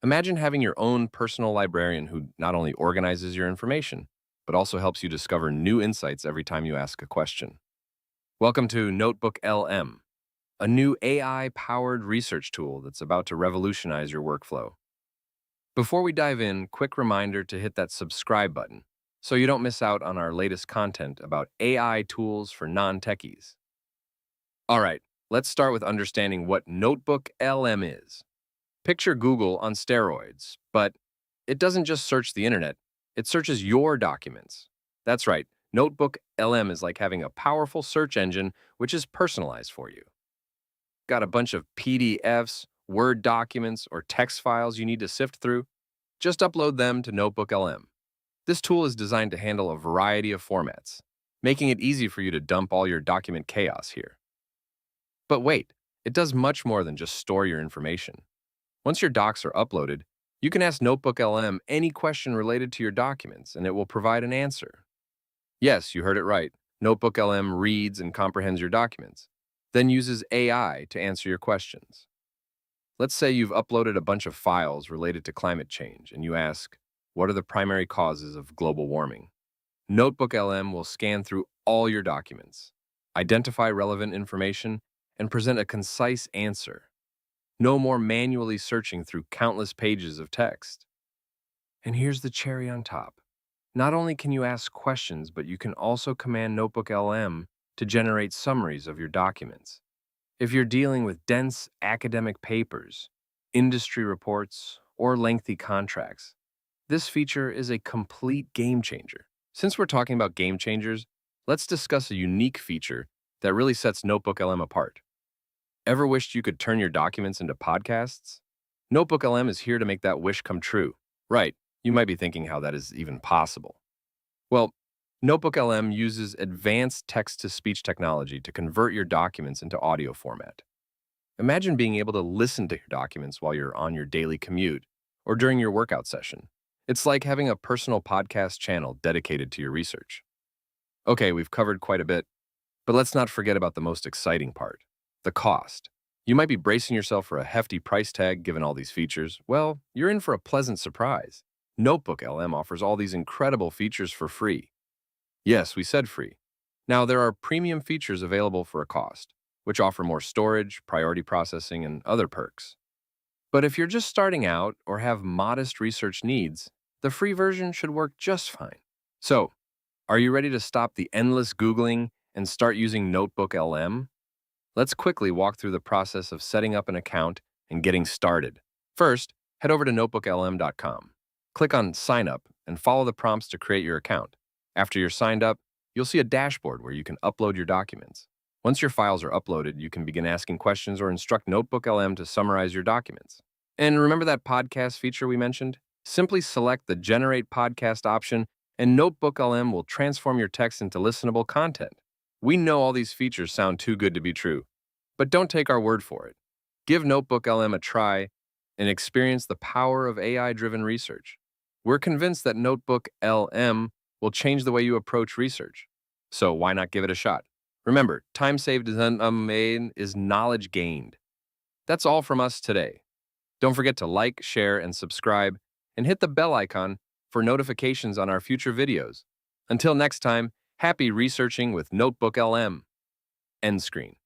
Imagine having your own personal librarian who not only organizes your information, but also helps you discover new insights every time you ask a question. Welcome to NotebookLM, a new AI-powered research tool that's about to revolutionize your workflow. Before we dive in, quick reminder to hit that subscribe button so you don't miss out on our latest content about AI tools for non-techies. All right, let's start with understanding what NotebookLM is. Picture Google on steroids, but it doesn't just search the internet, it searches your documents. That's right, Notebook LM is like having a powerful search engine which is personalized for you. Got a bunch of PDFs, Word documents, or text files you need to sift through? Just upload them to Notebook LM. This tool is designed to handle a variety of formats, making it easy for you to dump all your document chaos here. But wait, it does much more than just store your information. Once your docs are uploaded, you can ask NotebookLM any question related to your documents, and it will provide an answer. Yes, you heard it right. NotebookLM reads and comprehends your documents, then uses AI to answer your questions. Let's say you've uploaded a bunch of files related to climate change, and you ask, what are the primary causes of global warming? NotebookLM will scan through all your documents, identify relevant information, and present a concise answer. No more manually searching through countless pages of text. And here's the cherry on top. Not only can you ask questions, but you can also command NotebookLM to generate summaries of your documents. If you're dealing with dense academic papers, industry reports, or lengthy contracts, this feature is a complete game changer. Since we're talking about game changers, let's discuss a unique feature that really sets NotebookLM apart. Ever wished you could turn your documents into podcasts? NotebookLM is here to make that wish come true. Right, you might be thinking how that is even possible. Well, NotebookLM uses advanced text-to-speech technology to convert your documents into audio format. Imagine being able to listen to your documents while you're on your daily commute or during your workout session. It's like having a personal podcast channel dedicated to your research. Okay, we've covered quite a bit, but let's not forget about the most exciting part. The cost. You might be bracing yourself for a hefty price tag given all these features. Well, you're in for a pleasant surprise. NotebookLM offers all these incredible features for free. Yes, we said free. Now, there are premium features available for a cost, which offer more storage, priority processing, and other perks. But if you're just starting out or have modest research needs, the free version should work just fine. So, are you ready to stop the endless Googling and start using NotebookLM? Let's quickly walk through the process of setting up an account and getting started. First, head over to NotebookLM.com. Click on Sign Up and follow the prompts to create your account. After you're signed up, you'll see a dashboard where you can upload your documents. Once your files are uploaded, you can begin asking questions or instruct NotebookLM to summarize your documents. And remember that podcast feature we mentioned? Simply select the Generate Podcast option, and NotebookLM will transform your text into listenable content. We know all these features sound too good to be true, but don't take our word for it. Give NotebookLM a try and experience the power of AI-driven research. We're convinced that NotebookLM will change the way you approach research. So why not give it a shot? Remember, time saved is knowledge gained. That's all from us today. Don't forget to like, share, and subscribe, and hit the bell icon for notifications on our future videos. Until next time, happy researching with NotebookLM. End screen.